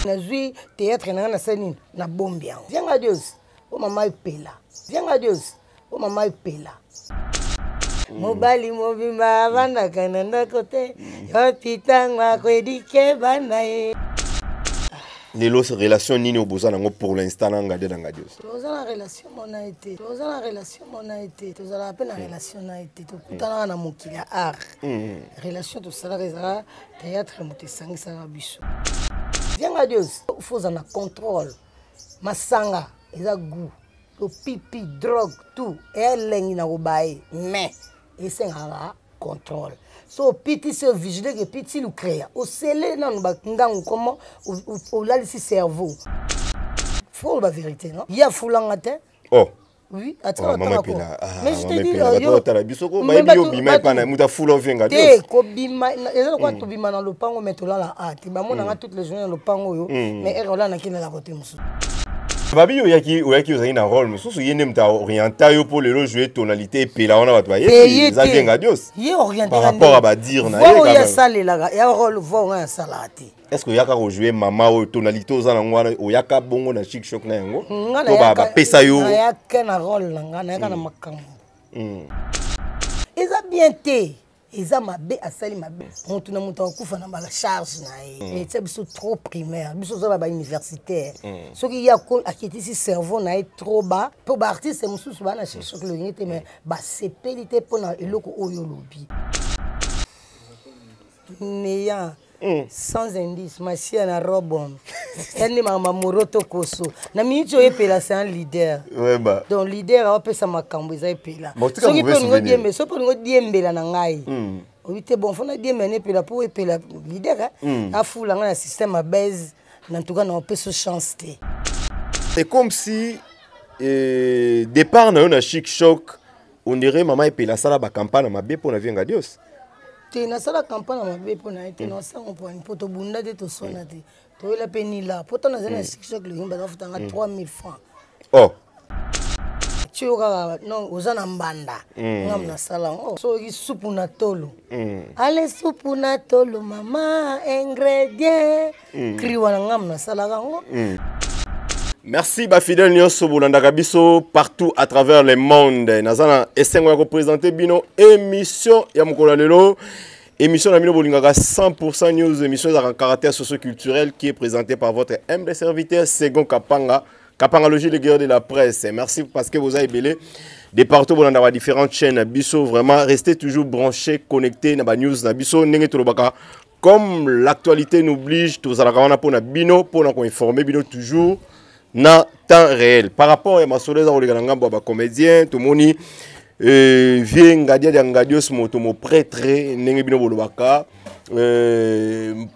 Nazui théâtre na sani na bombian. Viens à Dieu. Oh maman pela. Viens à Dieu. Oh maman pela. Mobali mobimba bana kananda kote. Yo pitanga kwedike bana. Les relations nini au besoin pour l'instant ngade dans Dieu. Toza la relation mon a été. Toza la relation mon a été. Toza la peine la relation a été. Tokutana na mokili ya art. Relation to sala rezala théâtre motesangi sala biso. Viens à Dieu. Faut en contrôle. Masanga, eza goût. To pipi, drogue, tout. Et lengi na obaye. Mais et c'est un contrôle. So piti se vigiler que piti le créa. Au scellé nan ba ngangu comment au là ici cerveau. Faut la vérité non. Il y a foulanga te. Oh. Oui, attends. Mais je te dis yo tala bisoko ba yo bima pa na muta fulo venga. Te ko bima ezalo kwa to bima na lopango metola la ati. Ba mona nga toutes les journées lopango yo. Mais erola na kina la côté musu. Babi oyaki ozali na rôle mususu yene mta orienta yo pour le jouer tonalité pe là on a batwa ça vient à Dios ye orienté par rapport à ba dire na ye ya salela ya rôle vo ya salati est-ce que yaka jouer mama o tonalité ozana ngwana oyaka bongo na chic choc na yango to ba pesa yo ya kana rôle nga na kana makambo eza bien te eza mabe asali mabe mutu na mutu akufa na bala charge na ye et biso trop primaire biso za ba universitaire soki ya ko akitisi cerveau na ye trop bas pour ba artiste mususu bana cherche que le ngite mais ba sepelité pona eloko oyo lobi meya sans indice masia na robon elle mama moroto koso na minute epela c'est un leader ouais bah donc leader a pesa makambo eza epela soki pe ngo diembe so pe ngo diembela na ngai obite bon fona diembela epela pour epela leader a fula nga na système a base na tout cas na pesa chance te. C'est comme si départ na chic choc on dirait maman epela sala ba campagne mabe pour na vienga Dios. Na sala campagne mabe pour na été na sango pour poto bunda de to sona te to la penila poto na zena chic le ngimba na futanga 3000 francs. Oh Chioka non ozana mbanda ngam na sala oh so ki soupe na tolo ale soupe na tolo mama ingrédient kriwa na ngam na sala ngo. Merci ba fidèle nyonso bolanda biso partout à travers le monde. Nazana esengo ya représenter bino émission ya mokolo lelo. Émission na bino bolingaka 100% news, émission à caractère socio-culturel qui est présentée par votre humble serviteur Segon Kapanga, Kapangalogie de guerre de la presse. Merci parce que vous avez belé des partout bolanda ba différentes chaînes biso, vraiment restez toujours branchés, connectés na ba news na biso ndenge tolobaka comme l'actualité nous oblige, tous à la wana pona bino pona ko informer bino toujours na temps réel par rapport à ma soleza ou les gangambo ba comédien tout moni vient ngadia de ngadios moto mo prêtre ndenge bino bolobaka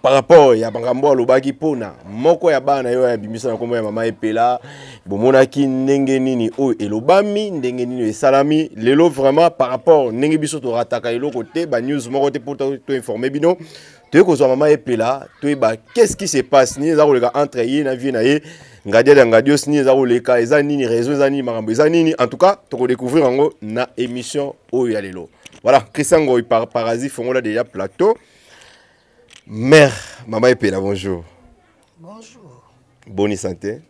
par rapport ya bangambo lobaki pona moko ya bana yo ya bimisa na kombo ya mama epela bomona ki ndenge nini o elobami ndenge nini esalami lelo vraiment par rapport ndenge biso to rataka eloko te ba news moko te pour to informer bino te ko zo mama epela to ba qu'est-ce qui se passe ni za koleka entre ye na vie na ye ngadia de ngadios ni za koleka eza nini raison eza nini makambo eza nini en tout cas to ko découvrir ngo na émission o ya lelo. Voilà, Christian Goy par Parasite font là déjà plateau. Mère, maman Epela, bonjour. Bonjour. Bonne santé.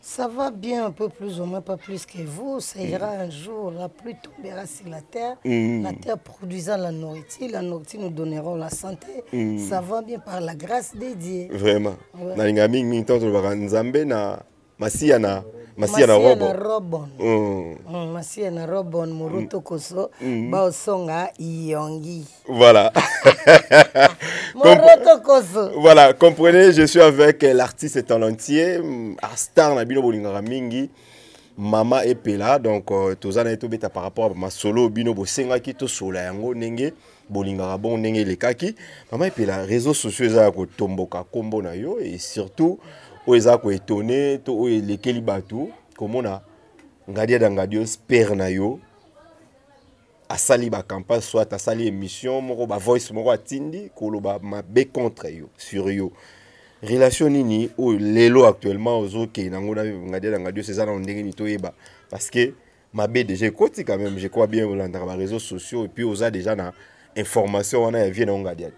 Ça va bien un peu plus ou moins, pas plus que vous. Ça ira un jour, la pluie tombera sur la terre. La terre produisant la nourriture nous donneront la santé. Ça va bien par la grâce de Dieu. Vraiment. Na mingi temps to ba nzambe na Masia na Robon. Masia na Robon Muruto Koso ba songa Yongi. Voilà. Muruto Koso. Voilà, comprenez, je suis avec l'artiste talentier, star na bino bolingara mingi, Mama Epela, donc tozana eto beta par rapport à ma solo bino bosenga ki to sola yango nenge bolingara bon nenge lekaki. Mama Epela, réseaux sociaux za ko tomboka kombo na yo et surtout oza ko étonné to o lekeli batu komona ngadia dangadio sper na yo asali ba campagne soit asali émission moko ba voice moko atindi koloba mabe contre yo sur yo relation nini o lelo actuellement ozo ke nango na ngadia dangadio c'est ça na ndenge ni toyeba parce que mabe déjà côté quand même je crois bien dans les réseaux sociaux et puis oza déjà na information wana ya vie na ngadia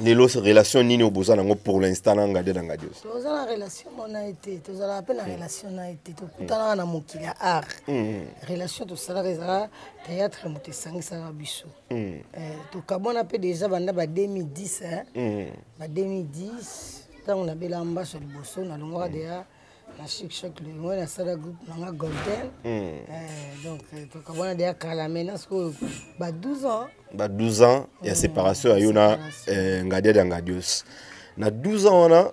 les relations nini au besoin pour l'instant na ngade na ngadios toza na relation mona été tozala pe na relation na été tokutana na mokili ya art relation tosala ezala théâtre moto esangisaka biso tokabona pe déjà banda ba 2010 ba 2010 ntango nabela mbaso liboso nalongwaka deya na Chic Choc le na sala groupe nanga Golden donc tokabona deya kala maintenant siko ba 12 ans ba 12 ans ya séparation ayo na ngade na ngadios na 12 ans on a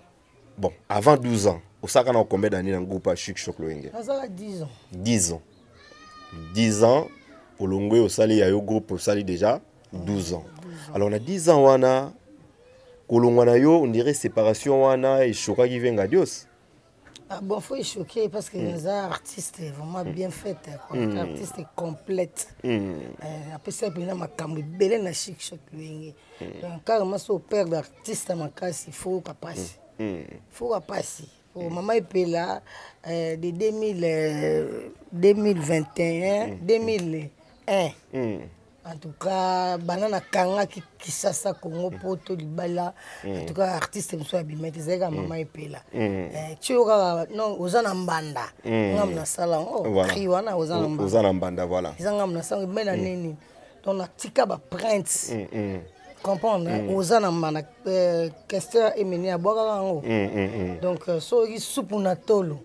bon avant 12 ans au saka na combien d'années dans groupe Chic Choc Loenge ça 10 ans 10 ans pour longwe au sali ayo groupe au sali déjà 12 ans alors on a 10 ans wana kolongwana yo on dirait séparation wana et choka qui vient ngadios. Ah bon, faut choquer parce que les artistes vraiment bien fait, artiste complète. Après ça, il y a ma caméra belle na Chic Choc Loenge. Donc carrément ce père d'artiste ma casse, il faut pas passer. Faut pas passer. Pour maman est là de 2021, 2001. En tout cas, banana kanga qui sasa Congo poto libala. En tout cas, artiste mso abimete zega mama epela. Chioka non ozana mbanda. Ngamna sala kriwana ozana mbanda voilà. Ngamna sala mena nini. Donc na tika ba prince. Comprendre ozana mbanda question emeni aboka kango. Donc so yi soupu na tolo.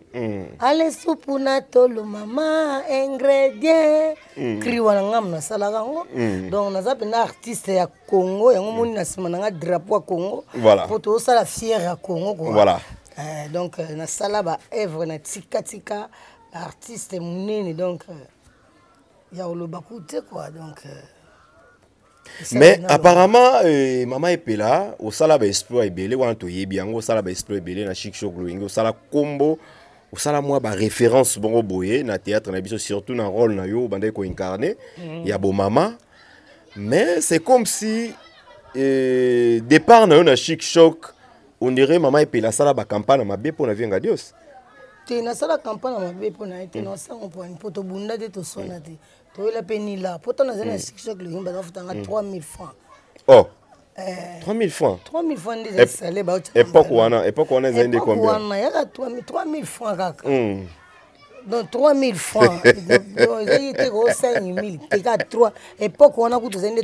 Ale soupu na tolo mama ingrédient kriwana ngamna sala kango. Donc naza pena artiste ya Congo yango moni na sima nga drapeau ya Congo. Voilà. Poto sala fier ya Congo quoi. Voilà. Donc na sala ba œuvre na tika artiste munene donc ya olobakute quoi donc mais apparemment maman epela au sala ba exploit ebele wana to yebi yango sala ba exploit ebele na Chic Choc Loenge au sala combo au sala moi ba référence bongo boye na théâtre na biso surtout na rôle na yo bande ko incarner ya bo mama mais c'est comme si départ na yo na Chic Choc on dirait maman epela sala ba campagne ma be pour na vienga dios te na sala campagne ma be pour na été na sango pour une poto bunda de to sona te to la penila poto na zana Chic Choc Loenge ba futanga 3000 francs oh 3000 francs 3000 francs des salé ba époque wana zende combien wana ya 3000 francs kaka donc 3000 francs il était gros 5000 et 3 époque on a coûté zende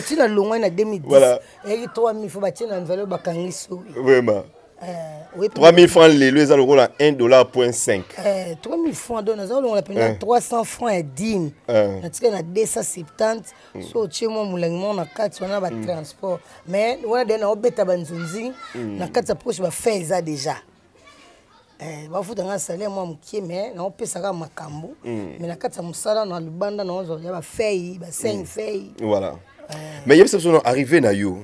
tu na longwa na 2010 et 3000 francs ba tina enveloppe ba kangiso vraiment 3000 francs les lois à l'euro à $1.5 3000 francs donc nous avons la peine 300 francs et 10 na tika na 270 so chemo mulangimo na kati on a ba transport mais on a des na obeta banzunzi na kati approche ba fait ça déjà ba futa nga salaire moi mukie mais na opesa ka makambo mais na kati musala na libanda na ozo ya ba fait ba 5 fait voilà mais yebisa sono arrivé na yo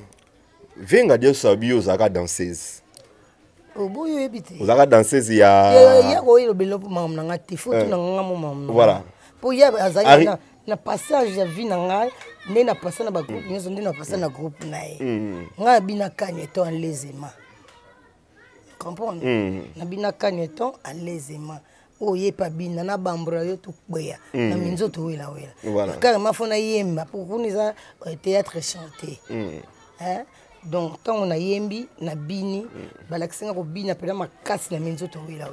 venga dia sabio zaka danseuse oboyo ebite ozaka danseuse ya oyo belopo mam na ngati foto na ngamo mam voilà pour ya azali na passage ya vie na ngai ne na passer na ba groupe nyoso ndi na passer na groupe na ye nga bina kanyeto en lésement comprendre na bina kanyeto en lésement oye pa bina na bambra yo to kweya na minzoto wela voilà car ma fona yemba pour kuniza théâtre chanté donc quand on a yembi na bini balakisanga ko bina pela makasi na minzoto wela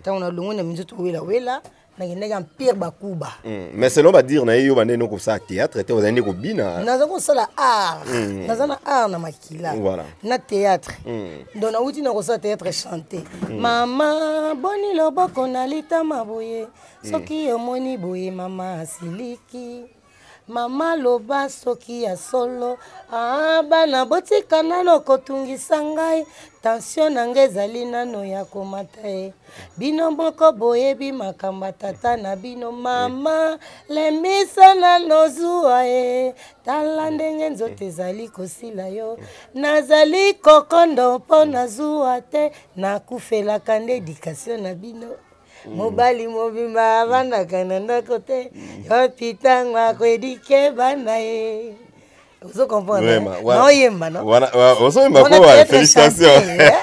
tant on a longo na minzoto wela na ngenga pire bakuba mais selon va dire na yo bande no ko sa théâtre te ozani ko bina na zako sala art na zana art na makila voilà na théâtre donc na uti na ko sa théâtre chanté mama boni loboko na litama boye soki omoni boye mama asiliki mama loba soki ya solo bana botika nano kotungisa ngai tension na ngai ezali nano ya komata ye bino moko boyebi makambo tata na bino mama lembisa nano zuwa ye tala ndenge nzoto ezali kosila yo nazali kokondo mpo na zuwa te nakufelaka nde éducation na bino mobali mobimba bana kananda kote yo pitango akwedike bana ye vous comprenez non yemba non voilà ozo yemba quoi félicitations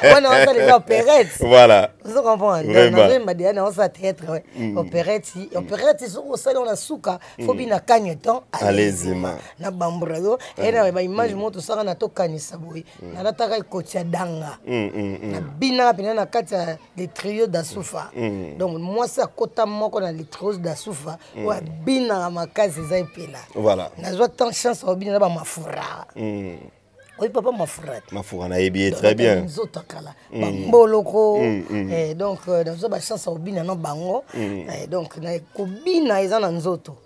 on a les opérettes voilà Vous comprenez? Dans un dia na ça théâtre opérette sur salon na suka faut bien kanye temps allez-y na bambrado et na ba image moto saka na to kanisa boy na nataka kotia danga na bina pena na kati les trios d'Asufa donc moi ça kota moko na les trios d'Asufa wa bina makazi za ipela voilà na zo tant chance au bina ba mafura oui, papa m'a frère. Ma fourre en a bien, très bien. Boloko. Donc, dans une chance au bina no bango. Donc, na kobina ils en anzoto.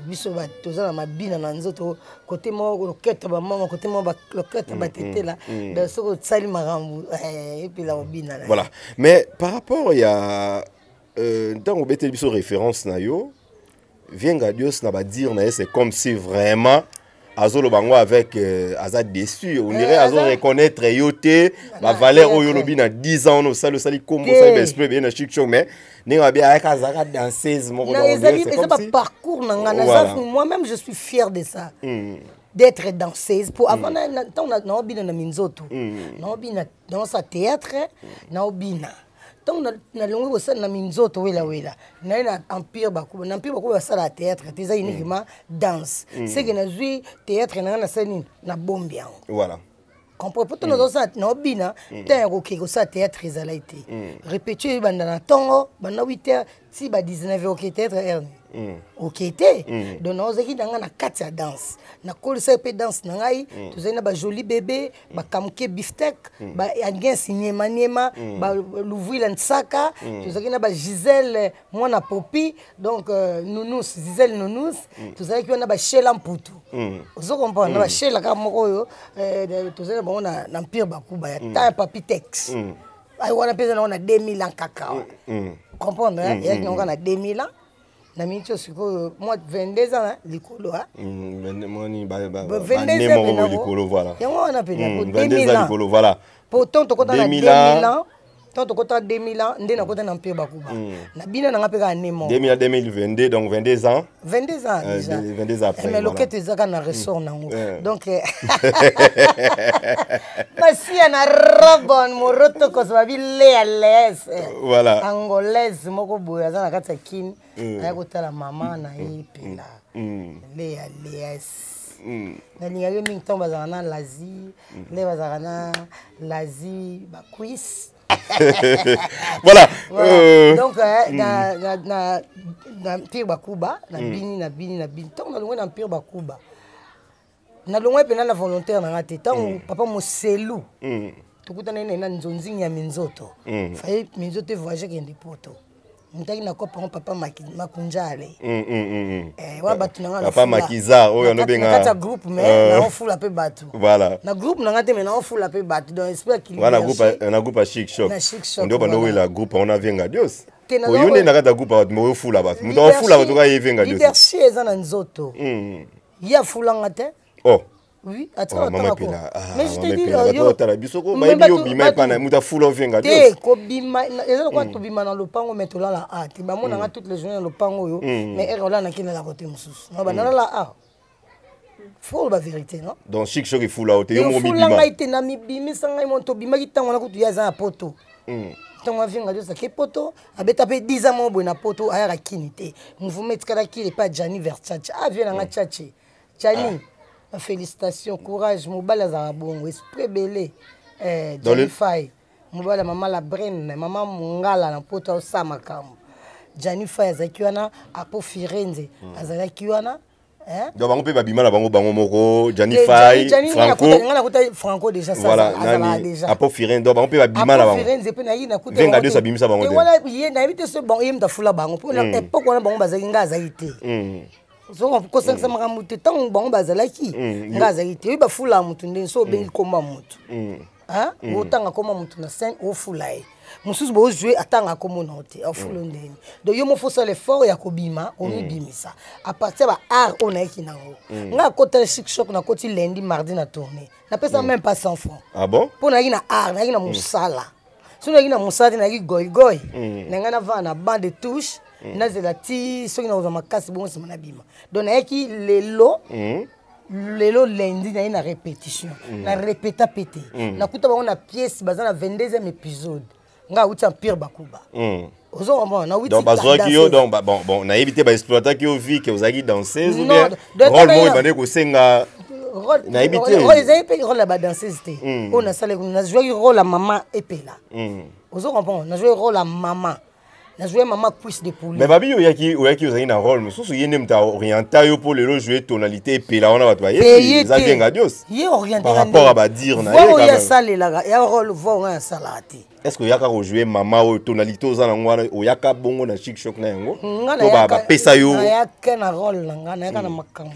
Biso ba toza na mabina na nzoto côté mo loquette ba maman côté mo ba loquette ba tete là. Dans ce que sali marambu et puis la bina. Voilà. Mais par rapport il y a dans au bete biso référence na yo, vient Gadios na ba dire na c'est comme si vraiment Azolo bango avec Azad déçu, on dirait Azolo reconnaître yoté, ma valeur au yolobi na 10 ans, no sali sali comme ça exprès bien na chic show mais ninga bien avec Azara danseuse mon c'est pas parcours nanga moi-même je suis fier de ça. D'être danseuse pour avant na obina na minzoto. Na obina dans sa théâtre, na obina. Donc na longo bossa na minzoto wela na empire bakuba ça la théâtre c'est uniquement danse c'est que na jouer théâtre na scène na bombian voilà comprends pour nous ça na bina tant ko ça théâtre ezala été répéter banda na tongo banda 8h si ba 19h OK théâtre OK té donc nous qui dans na kati ya danse na kolisa pe danse na ngai tozena ba joli bébé ba kamke beefsteak ba angien cinéma ba Louvuila Nsaka tozaki ba Gisèle mwana Popi donc Nounous Gisèle Nounous tozaki na ba Shela Mputu ozo comprendre ba Shela ka moko yo tozena ba na empire bakuba ya ta Papitex ai wana pesa na 2000 ans kaka comprendre ya kinonga na 2000 ans na mincho siko moi 22 ans likolo ha moni ba 22 ans likolo voilà yango wana pena 22 ans likolo voilà pourtant to kota na 2000 ans tant to kota 2000 ans ndena kota na mpio bakuba na bina na ngapeka nemo 2000 à 2022 donc 22 ans 22 ans déjà 22 ans après mais loquette ezaka na ressort nango donc Massi na robon moroto kosbabi les voilà angolaise moko boya za na kata kin aya kotala mama na ipela les na lingaki mingi ntango bazalaka na l'Asie nde bazalaka na l'Asie bacuisse voilà donc na mpire bakuba na bini ntango nalongwe na mpire bakuba nalongwe mpenza na volontaire nanga te ntango papa moselu tokutana na nzonzingi ya minzoto faye minzoto evoyage kende poto mutaki na kopa papa makunjale wana bato nanga papa makiza oyo no benga kata groupe mais na ofula pe bato voilà na groupe nanga te mais na ofula pe bato donc esprit qu'il wana groupe chic shop ndio bando wela groupe on a venga dios oyone na kata groupe mo ofula bato muto ofula bato ka yevenga dios leadership eza na nzoto ya fulanga te oh oui, attends, mais je te dis, dans le pango, mais la a. Tu vas toutes les journées dans le pango, mais elle là, qui la côté moussous. Non, la a. Faut la vérité, non? Donc, chic choc est fou là, tu es mon bima. Tu es mon bima, tu es mon bima, tu es mon bima, tu es un poto. Tant on vient dire ça que poto a tapé 10 ans mon na poto a la kinité. Nous vous mettez kala qui est pas Gianni Versace. Ah viens na Tchatché. Gianni. Félicitations, courage, Moubala Zarabongo, esprit belé, Johnny Fay, Moubala maman la brenne, maman Mungala, na poto Samakam, Johnny Fay, Zakiwana, Apo Firenze, Azalakiwana, donc on peut pas bimana bango moko, Johnny Fay, Franco déjà ça, voilà, déjà. Apo Firenze, donc on peut pas bimana bango. Firenze, puis na yina kuta. Venga Dieu sabimisa bango. Voilà, il na éviter ce bon, il me da fula bango, pour la époque on a bango bazalinga zaité. So ko sangsa makamuti tango bango bazalaki ngazaki te ba fula mutu ndeni so bengi koma mutu otanga koma mutu na scène o fula e mususu bo jouer atanga koma na te o fula ndeni donc yo mo fosa l'effort ya kobima o mibimisa à partir ba art on a kinango nga kota chic shock na koti lundi mardi na tournée na pesa même pas 100 francs ah bon pour na ina art na ina musala so na ina musala na goy goy na nga na va na bande de touche nazela ti soki na uzama kasi bongo sima na bima donc nayaki lelo lundi na ye na répétition na répéta pété nakuta bango na pièce baza na 22e épisode nga uti empire bakuba ozo comprendre na uti donc bazo ki yo donc bon na éviter ba exploiter ki yo vie que vous avez danseuse ou bien rôle mo ibane ko senga na éviter rôle ezai rôle la danseuse te on a sale na jouer rôle la maman epela ozo comprendre na jouer rôle la maman na jouer maman cuisse de poulet mais babi yo yaki ozali na rôle mususu yene mta orienter yo pour le jouer tonalité epela on va toi yé ça vient ngadios yé orienter par rapport à ba dire na yé quand même sale la ya rôle vo nga salati est-ce que yaka jouer maman ou tonalité ozana ngwana o yaka bongo na chic choc na yango to ba pesa yo na yaka na rôle nga na yaka na makambo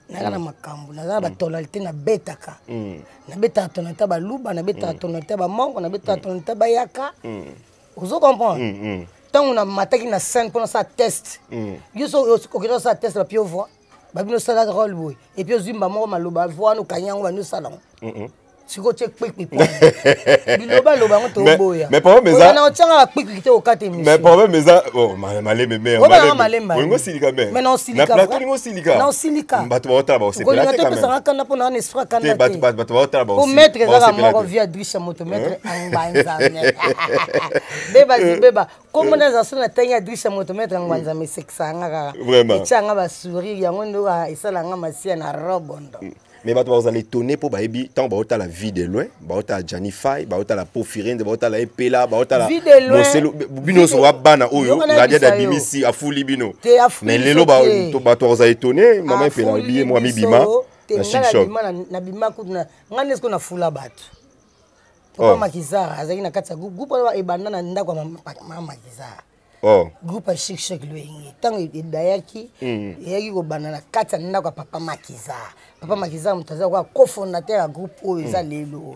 na na makambo na ba tonalité na betaka na beta tonalité ba luba na beta tonalité ba mongo na beta tonalité ba yaka ozo comprendre tant on a mataki na scène pour ça test yo so okiro ça test la pio voix ba bino sala rôle boy et puis ozimba mo maloba voix no kanyango ba no salon siko check pic biloba loba ngo to boya mais problème ça na otanga pic kite okate mi mais problème ça oh malé malé ngo silika mais non silika na plateau ngo silika non silika bato ba otala ba c'est pela quand même ça kana pona na esprit kana te bato ba otala ba pour mettre ça moko via drisha moto mettre angbanza beba comme na za sona tanya drisha moto mettre angbanza me sexanga kaka vraiment changa ba sourire yango ndo isala nga masia na robondo. Mais vous allez étonner pour baby tant baota la vie de loin baota Janify baota la Pofirine baota la Epela baota la Moselo bino so bana oyo ngadia da bimisi afuli bino mais lelo bato vous allez étonner maman Epela biye moi mi bima na chic shop na bima kuna ngane sko na fula bato papa makizara azaki na kati ya groupe e banda na ndako mama makizara groupe chic shop loyengi tango edayaki yaki ko banda na kati ya ndako papa makizara. Papa Makiza mutaza kwa cofondateur ya groupe oyo eza lelo.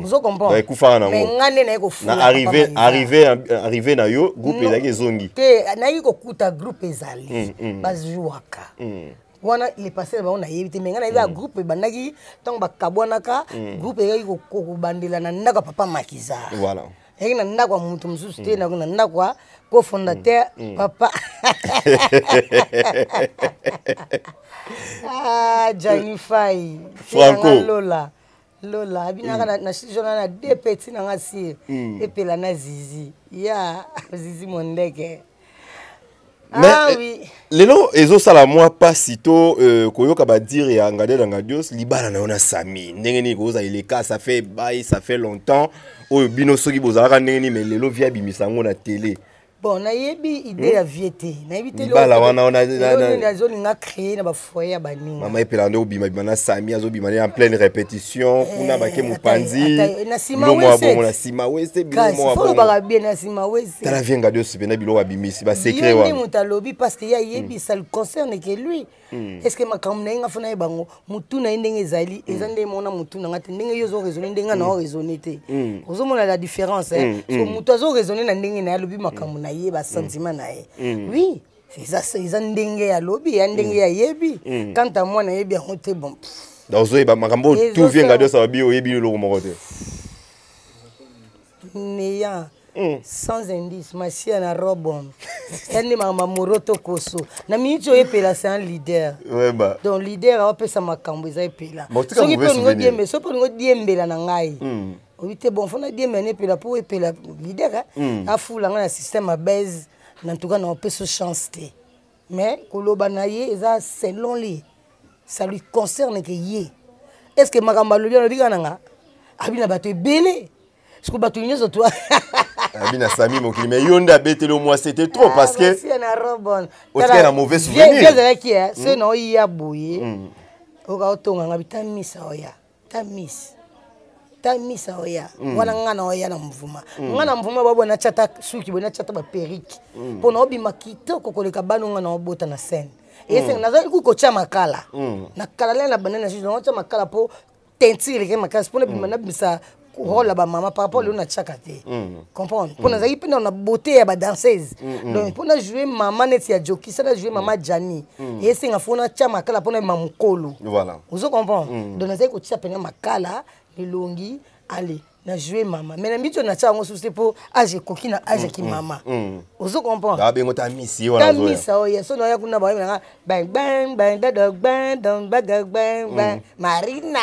Vous comprenez? Mais ngane na ko na arrivé na yo groupe ezaki zongi. Te na yiko kuta groupe ezali. Bazuaka. Wana il est passé ba on a yebite mais ngana ya groupe bandaki tant bakabwanaka groupe ezaki ko bandela na ndaka papa Makiza. Voilà. Yaki na ndaka mutu msusu te na ndaka cofondateur papa. Janify Franco Lola abinaka na shijona na deux petits na ngasi epela na Zizi ya Zizi mondeke oui lelo ezo sala moi pas sito koyoka ba dire ya ngade na ngadios libala na ona sami ndenge ni koza ileka ça fait longtemps o bino soki bozalaka ndenge ni mais lelo via bimisango na télé. Bon, na yebi idée ya viété. Na yebi te bala wana na zone nga créer na ba foyer ba ninga. Mama Epela ndo bima bana Sami azo bima en pleine répétition kuna bake mupanzi. Na sima wese. Na sima wese bilo mo ba bien na sima wese. Tala venga Dieu sipena bilo wa bimisi ba secret wa. Ni mutalobi parce que ya yebi ça le concerne que lui. Est-ce que makamna nga fona yebango mutu na ndenge ezali ezande mona mutu na ngate ndenge yo zo raisonner ndenge na raisonner te. Ozo mona la différence so mutu azo raisonner na ndenge na lobi makamna ba sentiment na oui c'est ça c'est ndenge ya lobi ya ndenge ya yebi quand à moi na yebi on te bon dans zo ba makambo tout vient ngado ça bi o yebi lo moko te néant sans indice masia na robon yani mama moroto koso na minito epela c'est un leader ouais ba donc leader a pesa makambo za epela so ki pe ngo diembe so pe ngo diembela na ngai obite bon fona diembe ne pela pour epela leader a fula nga na système a base en tout cas na pesa chance te mais koloba na ye eza selon lui ça lui concerne que ye est-ce que makamba lo bien obika nga abina bato ebele ce que bato nyoso toi Abina Sami mokili mais yonda betelo moi c'était trop parce que c'est na robon c'est un mauvais souvenir bien là qui est c'est non ya boye oka otonga ngabita misa oya ta misa oya wana ngana oya na mvuma ngana mvuma babo na chata suki bona chata ba periki pona obima kitoko koleka bano ngana obota na scène et c'est nazo ku cha makala na kala la banana je na cha makala po tentire ke makala pona bima na bisa rôle ba maman par rapport à chakate comprendre pour nous aider on a beauté ya ba danseuse donc pour nous jouer maman net ya joki ça jouer maman Jani et c'est ngafona cha makala pour na mamukolo voilà vous comprenez donc nous aider ko cha pena makala lilongi allez na jouer maman mais na mbito na cha ngo souci pour age koki na age ki maman vous comprenez ba bengo ta misi wana zo ta misi o yeso no ya kuna ba bang bang bang da bang bang bang Marina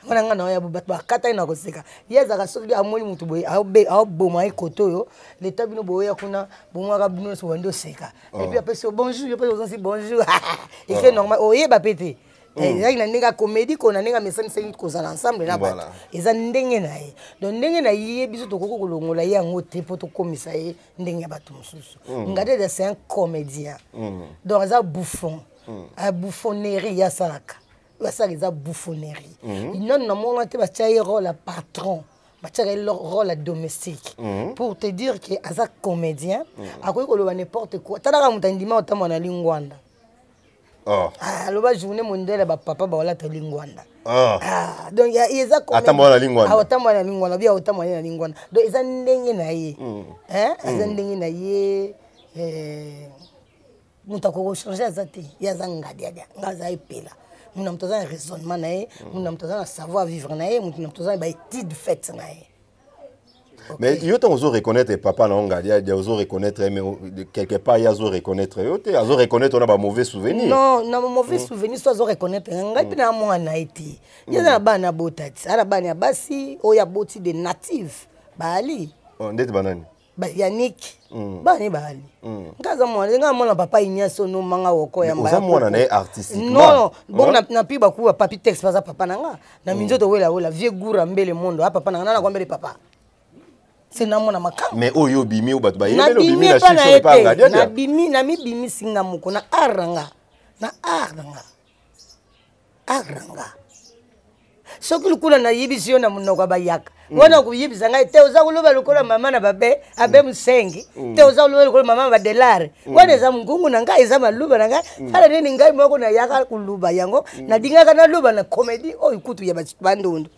On a un bateau à Katana Roseka. Yes, I saw the Amoni Mutuboy, I'll boom my koto, l'état de Boya Kuna, Bomarabino Wando Seka. Et puis après, bonjour, je peux aussi bonjour. Et que normal, oh, y'a pété. Il y a une comédie qu'on a un message qui ensemble là-bas. Ils ont ndenge na ye. Donc ndenge na ye biso to koko kolongola ye ngote poto komisa ye ndenge bato mususu. Ngade c'est un comédien. Donc ça bouffon. A bouffonnerie ya salaka. Ça les a bouffonnerie. Non non mon te ba tia rôle à patron. Ba tia rôle à domestique. Pour te dire que asa comédien, akoki koloba n'importe quoi. Tala mutandima otamo na lingwanda. Oh. Ah, le bas journée mondiale ba papa ba wala lingwanda. Ah, donc il y a comme atamo na lingwanda. Ah, otamo na lingwanda, bien otamo na lingwanda. Donc ils ont ndenge na ye. Hein? Ils ont ndenge na ye mutako changer azati. Ya zanga dia. Ngaza epela. Muna mtoza un raisonnement na ye, muna mtoza un savoir vivre na ye, muna mtoza ba étude faite na ye. Mais il y a aussi reconnaître papa non gadia, il y a aussi reconnaître mais quelque part il y a aussi reconnaître il a reconnaître on a pas mauvais souvenir. Non, non mauvais souvenir soit reconnaître ngai pina mo na été. Il y a bana botati, ala bana basi o ya boti de native. Bali. On ndete banani. Ba Yannick. Bani bali. Ngaza mo na papa Ignacio no manga woko ya mbaya. Oza mwana na artiste. Non, bon na pi ba ku papi texte pas papa nanga. Na minzoto wela vieux goura mbele mondo, papa nanga na kwambele papa. C'est na mona makamba. Mais oyo bimi ou batu ba yebelo bimi na chicho pa ngadia. Na bimi na mi bimi singa muko na aranga. Na aranga. Aranga. Soki lukula na yibisio na munoko bayaka. Wana kuyibisa ngai te uza kuloba lukola mama na babe abe musengi. Te uza kuloba lukola mama ba dollar. Wana za mungungu na ngai za maluba na ngai. Fala nini ngai moko na yaka kuluba yango. Na dinga kana luba na comedy o ikutu ya bandundu.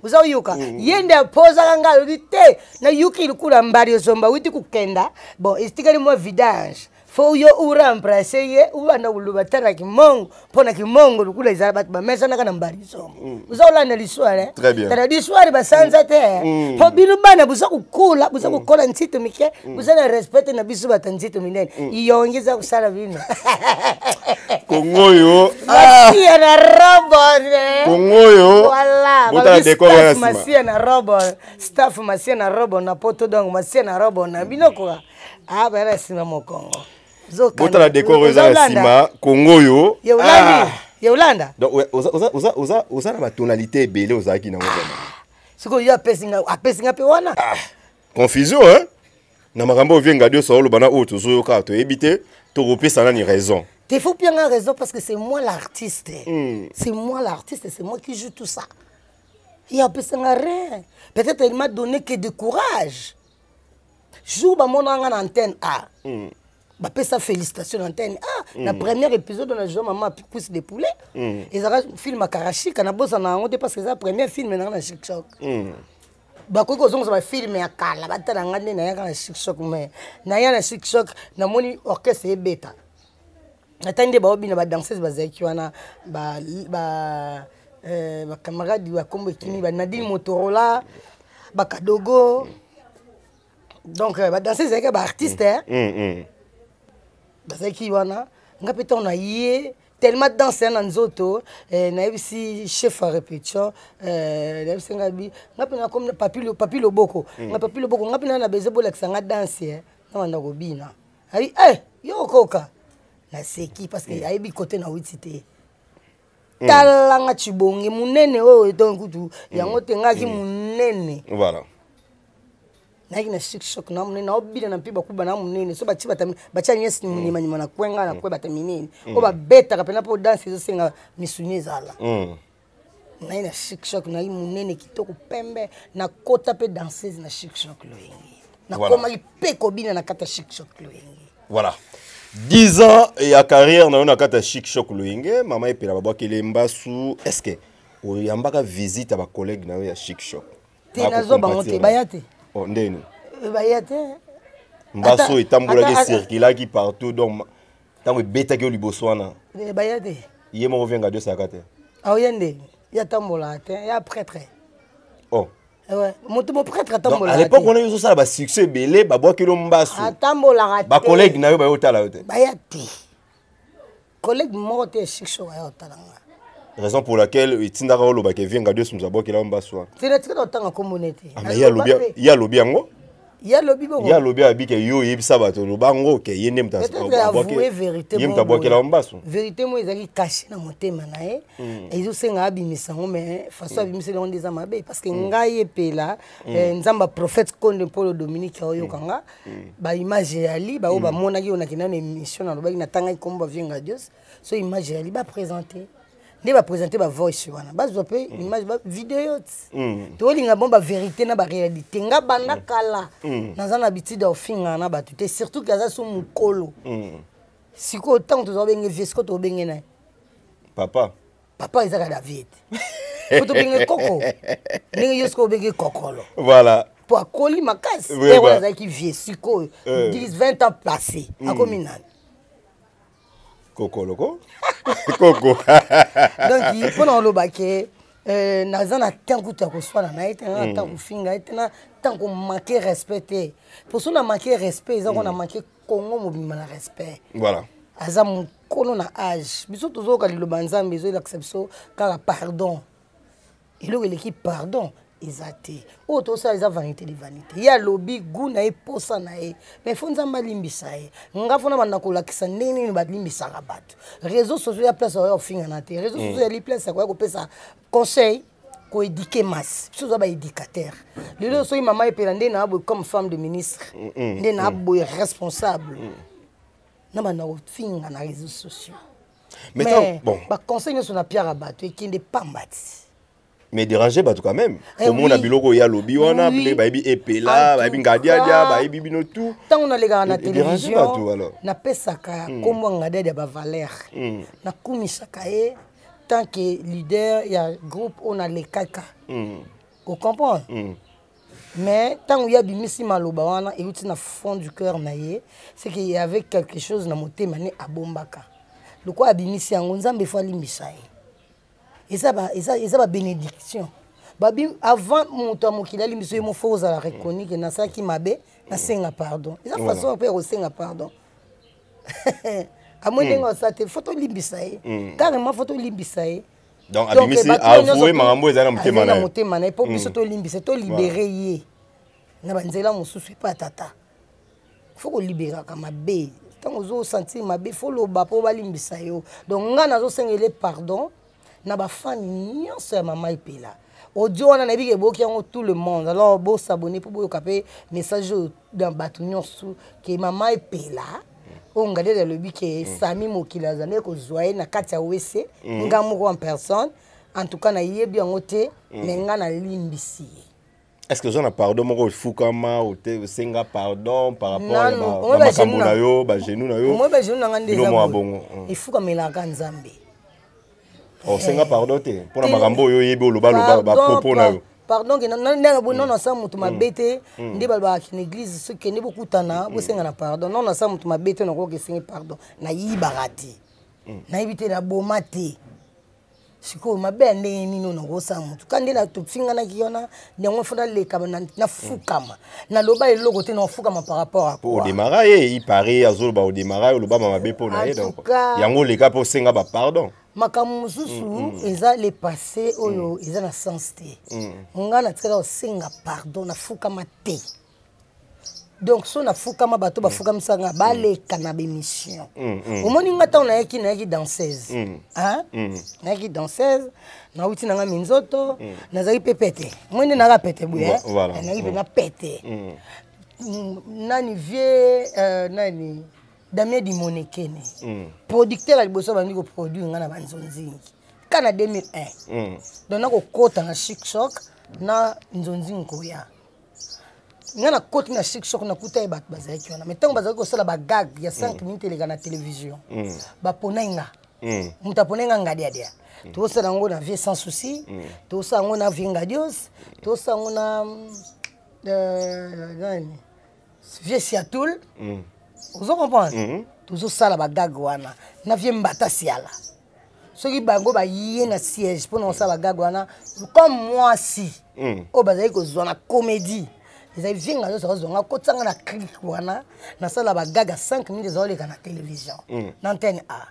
Uza uyuka. Yende poza kanga lute na yuki lukula mbari zomba witi kukenda. Bon, istikali mo vidange. Faut yo remplacer ye ou anda uluba tara kimongo pona kimongo lukula izala batu ba mesa na kana mbari zomba. Uza ulanda l'histoire. Très bien. Tara l'histoire ba sanza te. Po binu bana buza kukula, buza kukola ntito mike, buza na respect na bisu batantito minene. Iyongeza kusala bino. Kongoyo. Masia na robot. Kongoyo. Voilà. Bota décor ya sima. Masia na robot. Staff masia na robot na poto donc masia na robot na binoko. Ah ba na sima mokongo. Bota la décor ya sima Kongoyo. Yolanda. Yolanda. Donc oza na tonalité belé ozaki na ngoma. Siko yo apesinga pe wana. Confusion hein? Na makambo vienga dio solo bana o tozo ka to ebité to repesa na ni raison. Il faut bien avoir raison parce que c'est moi l'artiste. C'est moi l'artiste, c'est moi qui joue tout ça. Il y a rien. Peut-être il m'a donné que de courage. Jour ba mon antenne A. Ba pesa félicitations antenne A. La première épisode on a joué maman pousse des poulets. Et ça film à Karachi kana bossa na ngote parce que ça premier film na Chic Choc. Ba ko zongo ba film ya kala ba tala ngane na ya Chic Choc mais na ya na Chic Choc na moni orchestre e beta. Attendez ba obina ba danseuse ba zaki wana ba camarade wa kombo kini ba Nadine Motorola ba Kadogo. Donc ba danseuse zaki ba artiste ba zaki wana ngapeta on a yé tellement danser na nzoto na bisi chef à répétition na bisi ngabi ngapena comme papi loboko ngapi loboko ngapena na bezo bola kisanga danser na wanda kobina ai yo koka na seki parce que aibi côté na witité talanga chibonge munene oyo donc kutu yango tengaki munene voilà na kina Chic Choc na munene na obida na mpiba kuba na munene so bachi bacha nyesi munima nyima na kwenga na kwe bataminene o ba beta kapena po danse zo senga misuni zala na ina Chic Choc na munene kitoko pembe na kota pe danseuse na Chic Choc loyengi na koma ipeko bina na kata Chic Choc loyengi. Voilà. 10 ans et à carrière na ona kata Chic Choc loyengi mama epela baba kelemba su est-ce que o yambaka visite à ba collègue na ya Chic Choc tenazo bangote bayate oh ndeni bayate mbaso etambola ke circula qui partout donc tango beta ke liboswana bayate yemo revenga de sakate ah yende ya tambola te ya prêtre oh ouais mon prêtre tambola à l'époque on a eu ça ba succès belé ba boa kilo mbaso tambola ba collègue na yo ba yotala yote bayate collègue moté Chic Choc ya otalanga Raison pour laquelle Itindaka Oloba qui vient garder son zabou qui l'a embassé. C'est le truc d'autant en communauté. Ah mais il y a lobby ango. Il y a lobby bon. Il y a lobby abi que yo yebisa bato lobango que yene mta. Peut-être avouer vérité. Yem tabou qui l'a embassé. Vérité moi ils ont caché dans mon thème na et ils ont senga abimisa mais façon abimisa on des amabe parce que ngai epela nzamba prophète Konde Paul Dominique oyo kanga ba image ali ba oba mona ki on a kina émission na lobaki na tanga ikomba vienga Dios so image ali ba présenter. Ne va présenter ma voice wana bas zope image ba vidéo to linga bomba vérité na ba réalité nga banda kala naza na habitude ofinga na batu te surtout kaza so mukolo siko tant to benge viesco to benge na papa ezaka David to benge koko ninga yosko benge kokolo voilà pour akoli makasi et wana qui viesco 10-20 ans passé akominana Coco loco. Coco. Donc il faut dans le baquet nazana tant que tu as reçu na naïte tant que finga tant qu'on manquer respecter pour ça on a manqué respect ils ont manqué Congo mobima na respect voilà azam kono na âge biso toujours quand le banzambe besoin d'acception car pardon il a l'équipe pardon exacté auto ça les vanité de vanité il y a lobby guna e posa na e mais faut nzamba limbisa e nga fona banda ko lakisa nini ba limbisa ka bato réseaux sociaux ya place au finga na te réseaux sociaux ya li place ko pesa conseil ko éduquer masse biso za ba éducateur lelo so mama e pelande na abo comme femme de ministre ndé na abo responsable na banda ko finga na réseaux sociaux mais bon ba conseil sur na pierre abato e kinde pambati mais déranger bato quand même au monde a biloko ya lobby wana baibi epela baibi ngadiadia baibi bino tout tant on a les gars na télévision na pesaka kombo ngadiadia ba valeur na kumisaka e tant que leader ya groupe on a les kaka vous comprenez mais tant il y a bimisi maloba wana et uti na fond du cœur na ye c'est qu'il y avait quelque chose na motema ne abombaka le quoi bimisi yango nzambe fo limbisa ye. Et ça va bénédiction. Babi avant mon temps qu'il a limité mon faux à la reconnaître que na ça qui m'a bé na senga pardon. Et ça façon on peut senga pardon. À moins de ça te photo limbisaye. Carrément photo limbisaye. Donc abimisi avouer marambo ezana mutema na. Mutema na pour biso to limbisa to libérer ye. Na banzela mususu pas tata. Faut ko libérer kama bé. Tant ozo sentir ma bé faut lo ba po ba limbisa yo. Donc nga nazo sengele pardon. Na ba fan nyonso ya mama epela audio wana na bike boki yango tout le monde alors bo s'abonner pour boyo kapé message dans batu nyonso ke mama epela on ngade le bike Sami Mokila zane ko zoye na kati ya wese ngamu en personne en tout cas na yebi yango te mais nga na limbisi. Est-ce que j'en ai pardon moko fukama ou te senga pardon par rapport à makambo na yo ba genou na yo moi ba genou na ngande za il faut comme la nzambe. Oh, senga pardon te pona makambo yo yebi oloba ba propos na yo pardon que non non ça mutu mabete ndi balba ki l'église ce que ne beaucoup tana bo senga na pardon non ça mutu mabete na ko ke senga pardon na yibarati na yibite na bomate siko mabende ni no ngo sa mutu kandi na topfinga na kiona nyango fona le kabana na fukama na loba le logo te na fukama par rapport à pour démarrer il paraît azolo ba au démarrer loba mabe pona ye donc yango le ka pour senga ba pardon makamu susu eza le passé oyo eza na sens te nga na tsela osenga pardon na fukama te donc so na fukama bato ba fukama sanga ba le kana be mission omoni nga ta na yaki danseuse hein na yaki danseuse na uti na nga minzoto na zaki pepete mwende na ga pete buye na yaki na pete nani vie nani Damien Dimonekene producteur à liboso bandi ko produire ngana banzonzingi kana 2001 donc na ko kota na Chic Choc na nzonzingi ko ya ngana kota na Chic Choc na kuta e bat bazaki wana mais tant bazaki ko sala ba gag ya 5 minutes les na télévision ba ponenga mutaponenga ngadia dia to sala ngo na vie sans souci to sala ngo na vinga Dios to sala ngo na nani vie Siatoul. Vous comprenez? Toujours ça la bagarre wana. Na vie mbata siala. Ceux qui bango ba yé na siège pour non ça bagarre wana comme moi si. O bazali ko zona comédie. Ils avaient vu nga zo zonga ko tsanga na clic wana na ça la bagarre 5 minutes zo le kana télévision. Na antenne A.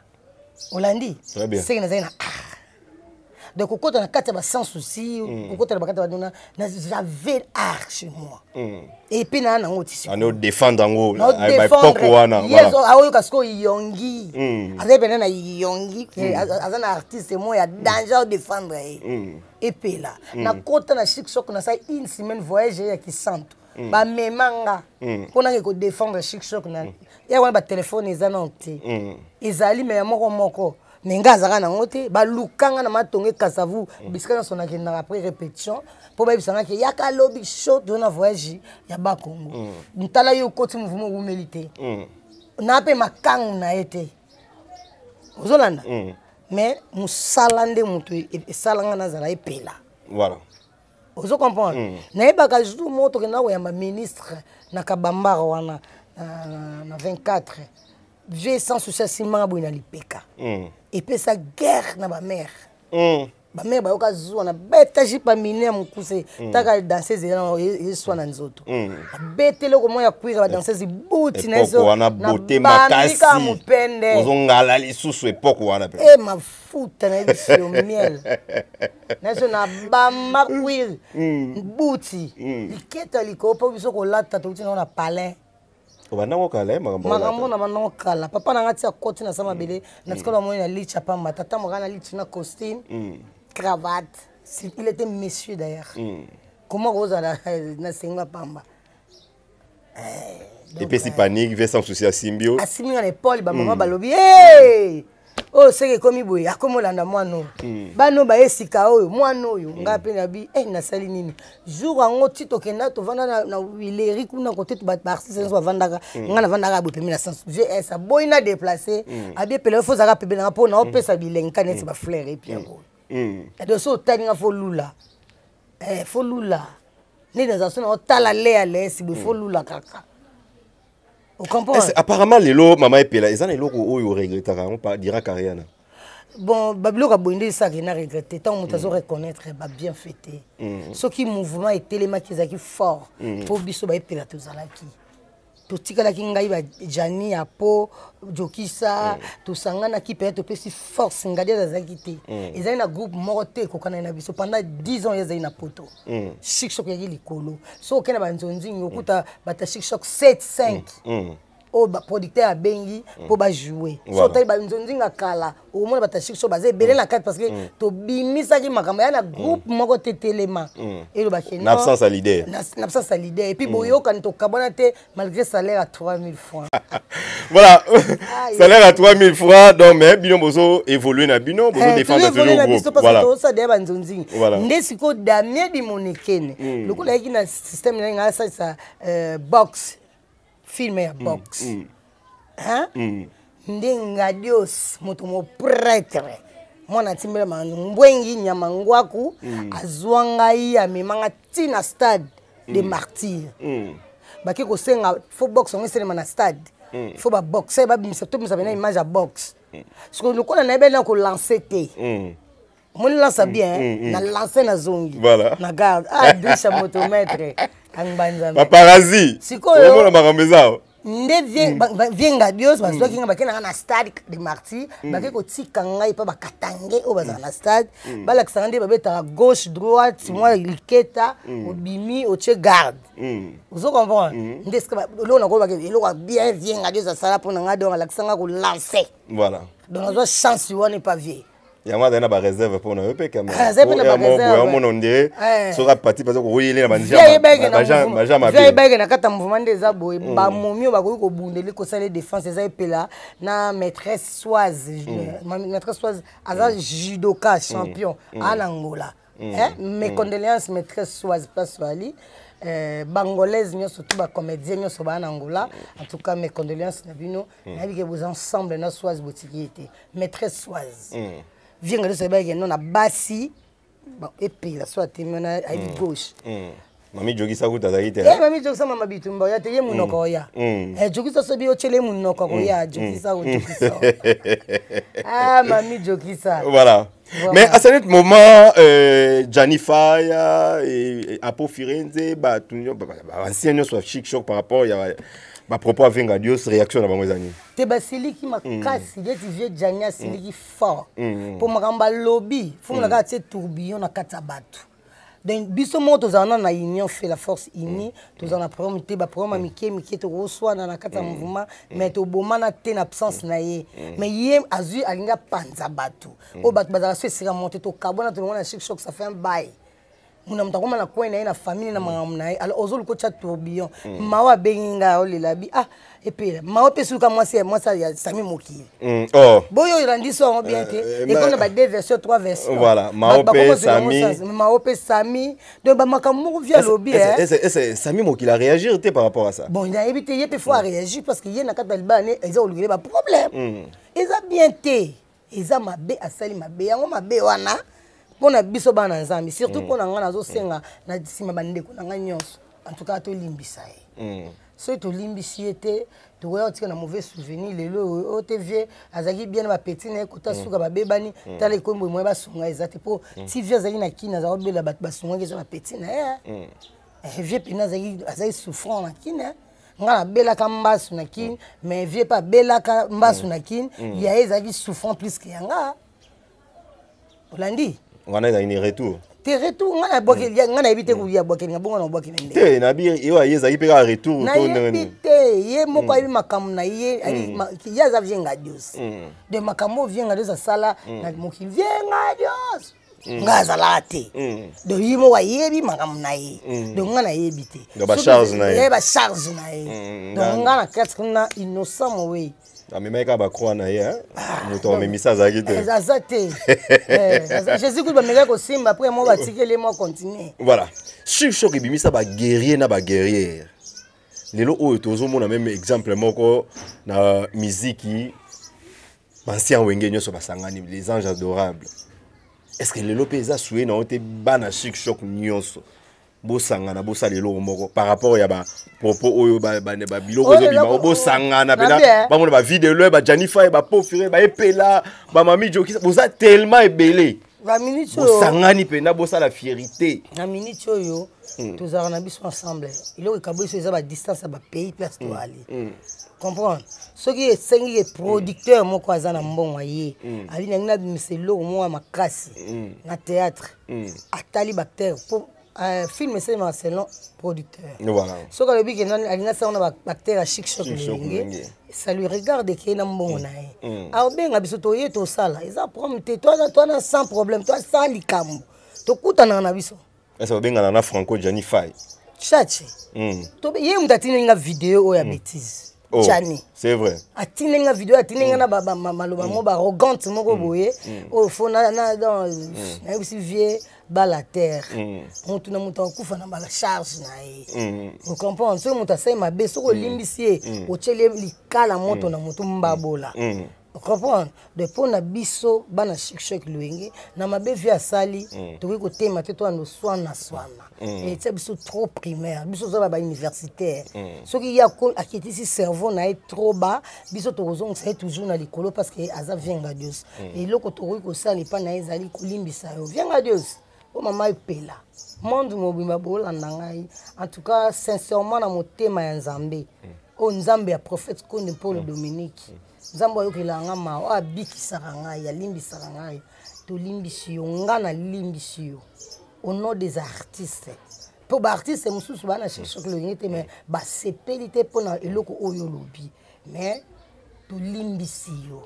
Olandi. Très bien. C'est que na donc kokota na kati ba sans souci kokota na bakata ba j'avais art chez moi et puis na ngoti si on défendre ngo ba poko wana yeso ayo kasko yongi azai pena na yongi azana artiste moi ya danger défendre et puis là na kota na chic choc na ça une semaine voyage ya ki santo ba memanga pona ko défendre chic choc na ya wana ba téléphone ezana nti ezali me moko Nenga zaka na ngote ba lukanga na matonge kasavu bisika na sonaki na après répétition pour ba bisanga ke yaka lobby show dona voyage ya ba Congo ntala yo koti mouvement ou milité na pe makangu na été ozolanda mais musalande mutu esalanga na zala epela voilà ozo comprendre na eba ka jour moto ke na ya ma ministre na kabambara wana na 24 j'ai sans souci simanga boina lipeka et puis ça guerre na ba mère ba mère ba yoka zuwa na beta jipa mine mukuse taka danseuse na yeso na nzoto betele ko moya kuira ba danseuse buti na zo na beauté makasi mupende ozongala lisusu epoko wana pe mafuta na biso miel na so na bamba kuira buti liketa likopo biso ko lata to tina na palais Banango kala makambo na banango kala papa na ngati akoti na sama bele na tikola moyo na licha pamba tata mo na licha na costume cravate il était monsieur d'ailleurs comment rosa na senga pamba et puis si panique veut sans souci à Simbio asimi na épaule ba maman balobi hey oh seke komi boye akomolanda mwana bano ba esika oyo mwana oyo ngape na bi na sali nini jour ango tito kenda to vanda na wileri kuna côté to ba artiste so vandaka ngana vandaka bo pemi na sens esa boyina déplacer abi pele fo zaka pebe na po na opesa bilenka neti ba fleur et puis ngo et de so tani nga fo lula fo lula ni dans so na tala le ale si bo fo lula kaka. Apparemment, les lots, maman et Pela, ils ont les lots où ils regrettent, on pas dira carrière. Bon, Babilo a bondi ça qui n'a regretté. Tant on t'a reconnaître, bah bien fêté. Ce qui mouvement est tellement qui fort. Pour biso ba Pela tous à la qui. Tout tika la kinga iba Jani apo Jokisa tout sangana qui peut être aussi force ngadia za zakité. Ils ont un groupe morté ko kana na biso pendant 10 ans ils ont na poto. Chic choc ya likolo. So kena ba nzonzi ngokuta bata chic choc 7-5. Oh ba producteur a bengi pour ba jouer. So tay ba nzonzi ngakala au moins bata chic choc bazé belé la carte parce que to bimisa ki makamba ya na groupe moko tetelema. Et le ba kena. N'absence à l'idée. N'absence à l'idée et puis boyo quand to kabonate malgré salaire à 3000 francs. Voilà. Salaire à 3000 francs donc mais bino bozo évoluer na bino bozo défendre toujours groupe. Voilà. Ça deba nzonzi. Ndesiko Damien di monekene. Le ko la ki na système nga ça box film ya box hein ndenga dios moto mo prêtre mwana timbele mbwengi nyama ngwaku azwanga ya memanga tina stade de martyrs baki ko senga fo box on sele na stade fo ba boxer ba bimisa to bimisa bena image ya box parce que le ko na ebe na ko lancer te mon lance bien na lancer na zongi na garde bisha motomètre paparazzi sikoyo na makameza nde vienga dios parce que kinga bakena na stade de martyrs bakeko tika ngai pa bakatange o baza na stade balakisa nde babeta gauche droite moi liketa obimi oche garde vous comprenez nde ce que lo na ko bakelo lo bien vienga dios asala pona ngado alakisa nga ko lancer voilà donc la chance on pas vieux. Il y a une réserve pour nous. Il y a une réserve. Maîtresse Soise judoka champion en Angola. Mes condoléances maîtresse Soise Passoali. Bangolaise nous surtout ba comédien nous en Angola. En tout cas mes condoléances nabino. Nabi que vous ensemble na Soise boutique maîtresse Soise. Vienga de sebege non na basi bon et puis la soit temena à gauche mami jogisa kuta zaite mami jogisa mama bitumba ya teye munoko ya jogisa sobi ochele munoko ko ya jogisa mami jogisa voilà. Mais à ce moment Gianni Faya et Apo Firenze ba ancien soit chic choc par rapport ba propos avenga Dios réaction na bango ezani te basiliki makasi deti vie jania siliki fort pour makamba lobby faut na kati tourbillon na kati bato donc biso mo tozana na union fait la force unie tozana problème te ba problème miki to roswana na kati mouvement mais to bomana te na absence na ye mais ye azu alinga panza bato o bato bazala se sera monter to kabona to na chic choc ça fait un bail muna mtakoma na kwenda na famille na mama na alors ozolu ko cha tourbillon mawa benga olelabi ah et puis mawa pesuka moi ça ya Sami Mokili oh boyo irandiso en bien te et qu'on a ba deux versions trois versions voilà mawa Sami donc ba makamoko via lobby est Sami Mokili a réagi par rapport à ça bon il a évité il peut faut réagir parce que yé na kata libane ils ont olugé ba problème ils a bien te ils a mabe asali mabe yango mabe wana pona biso bana nzambi surtout pona ngana zo senga na sima bandeko na nganyonso en tout cas to limbisa so to limbisi ete to ya tika na mauvais souvenir lelo o te vie azaki bien ba petit na kota suka ba bebani tala ikombo mo ba sunga ezate po ti vie azaki na kina za obela ba sunga ke zo ba petit na vie pina azaki souffrant na kina ngana bela ka mbasu na kina mais vie pas bela ka mbasu na kina ya ezaki souffrant plus que yanga olandi wana eza ini retour te retour ngana boke ngana ebite ku ya boke ngabonga na boke ndenge te na bi ewa yeza ki peka retour to ndenge te ye moko ayi makamu na ye ya za vyenga Dios de makamu vyenga Dios sala na moki vyenga Dios ngaza late de yimo wa yebi makamu na ye de ngana yebite do ba charge na ye ba charge na ye donc ngana katkuna innocent mo we amemeka ba croix na ye moto amemisa zaki te azate Jésus ko ba meka ko simba après mo ba tikele mo continuer voilà Chic Choc ebimisa ba guerrier na ba guerrière lelo oyo tozomona même exemple moko na musique ancien wenge nyoso basangani les anges adorables est-ce que lelo peza soué na ote bana Chic Choc nyonso bosangana bosalelo moko par rapport ya ba propos oyo ba biloko zo bima bosangana pena ba mona ba vidéo ba Janifa ba pofire ba epela ba mami joki boza tellement ebelé ba minute bosangani pena bosala fierté na minute oyo tozara na biso ensemble iloko kaboso eza ba distance ba pays place to ali comprendre ce qui est singi producteur moko azana mbongo ye ali na miselo mo makasi na théâtre atali bacteur pour film c'est Marcelon producteur voilà so ka lobi ke nan alina sa on a bacteur à Chic Choc lenge ça lui regarde ke na mbongo na ye a benga biso to ye to sala eza prometé toi na sans problème toi sans likambo to kutana na biso esa benga na Franco Janifa chachi to ye mtatini nga vidéo o ya bêtise Chani c'est vrai atinenga vidéo atinenga na maloba mo ba arrogante moko boye o fona na dans na aussi vie bala terre mutu na mutu akufa na bala charge na ye vous comprenez so mutu asai mabe soko limbisi o chele likala moto na mutu mbabola vous comprenez de pona biso bana Chic Choc luenge na mabe vie asali to ko tema te to ando swana et c'est biso trop primaire biso zo ba universitaire ce qui y a akiti si cerveau na est trop bas biso to ozong c'est toujours na likolo parce que aza vienga Dios et loko to ko sali pa na ezali kolimbisa yo vienga Dios o mama epela monde mobimba bolanda ngai en tout cas sincèrement na motema ya Nzambe o Nzambe ya prophète Konde Paul Dominique Nzambe ayokela nga ma o abikisaka ngai ya limbisaka ngai to limbisi yo ngana limbisi yo au nom des artistes pour ba artiste mususu bana Chic Choc lengete mais ba sepelité pona eloko oyo lobi mais to limbisi yo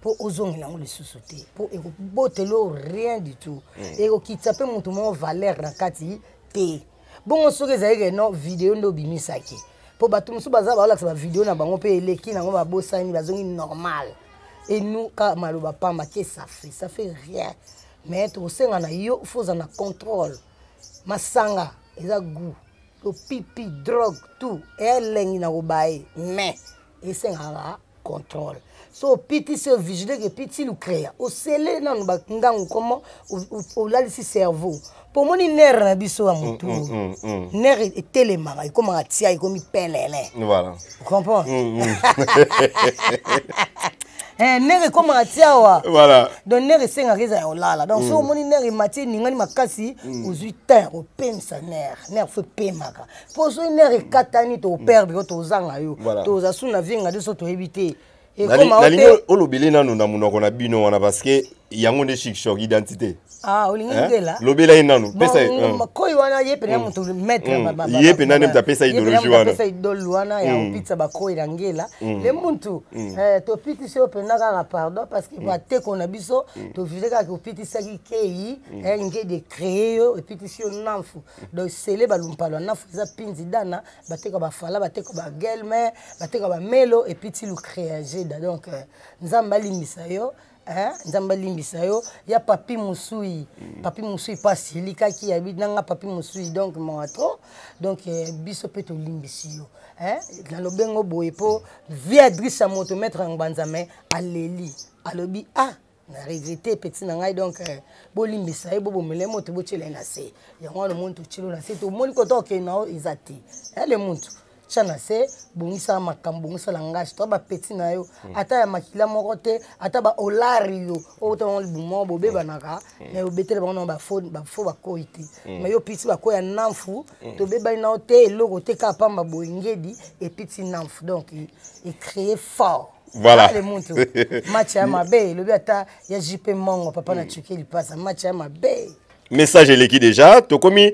pour ozongela ngo lisusu te pour botelo rien du tout et ko kitsape mutu mo valeur na kati te bongo soki ezalike no vidéo ndo bimisaki pour batu musu baza ba laksa ba vidéo na bango pe eleki nango ba bosani bazongi normal et nous ka maloba pamba ke ça fait rien mais to senga na yo faut en contrôle masanga eza goût to pipi drogue tout elengi na obaye mais esenga contrôle so piti se vigiler que piti lu créa o sele na ba ngangu comment o lalisi cerveau pour moni nerf na biso ya mutu nerf etelemaka ikoma tia ikomi pelele voilà comprends nere comme atiawa Voilà. donc nere senga reza olala donc so moni nere mati ningani makasi uzui terre au pen sa ner faut pemaka pour so nere katani to perdre to zanga yo to za suna vinga de so to éviter et comme la ligne olobele nanu na munoko na bino wana parce que yango ne chic choc identité. Ah, olingi ngela. Lobela inanu. Pesa. Koi wana yepe na mutu maître baba. Yepe na nem ta pesa idéologie wana. Pesa idéologie wana ya pizza ba koi ngela. Le muntu to piti se opena ka pardon parce que va te kona biso to vizeka ko piti saki kei nge de créer yo et piti si onanfu. Donc sele ba lumpalo nafu za pinzi dana ba te ko ba fala ba te ko ba gelme ba te ko ba melo et piti lu créer donc nzamba limbisa yo. Nzamba limbisa yo ya papi musui pas lika ki habite nanga papi musui donc moatro donc biso peto limbisi yo na lobengo boye po via Idrissa moto mettre en banzame aleli alobi na regretter petit na ngai donc bo limbisa yo bo mele moto bo tshela na se yango no muntu tshilo na se to moni ko to ke na izati le muntu chana se bongisa makambo bongisa langage to ba petit na yo ata ya makila moko te ata ba olario o to on bumo bo beba naka mais o betele bango ba fo ba koiti mais yo petit ba ko ya nanfu to beba na te eloko te ka pamba bo ngedi et petit nanfu donc il créer fort. Voilà. Le muntu match ya mabe le biata ya JP Mongo papa na tuke il passe match ya mabe message eleki déjà to komi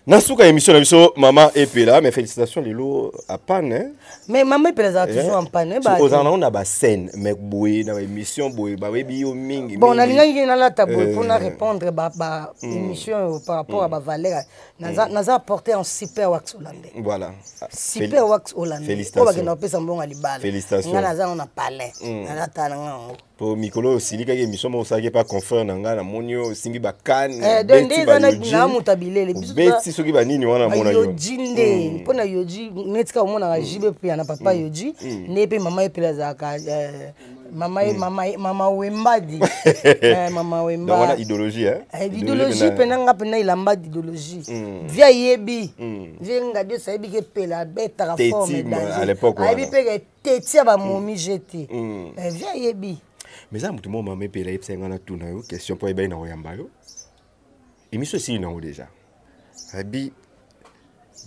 Nasuka émission na biso Maman Epela mais félicitations lelo à panne hein. Mais Maman Epela toujours en panne ba on a ba scène mais boye na émission boye ba webi yo mingi bon na linga na la table pour na répondre ba émission par rapport à ba valeur naza apporté en super wax hollandais voilà super wax hollandais félicitations na pesa mbonga libala félicitations nga naza on a parlé na tana nga pour Mikolo silika ke émission mo sake pas confrère na nga na monio simbi ba kan beti ba na mutabilele beti soki ba nini wana mona yo jinde pona yoji netika mona ga jibe pe na papa yoji ne pe Mama Epela zaka mama wembadi mama wemba wana idéologie idéologie pena nga pena ilamba idéologie via yebi venga de sabi ke pela beta forme à l'époque abi pe ke tetia ba momi jeté via yebi mais ça mutu mo Mama Epela ipsenga na tuna yo question pour eba na oyamba yo émission si na déjà abi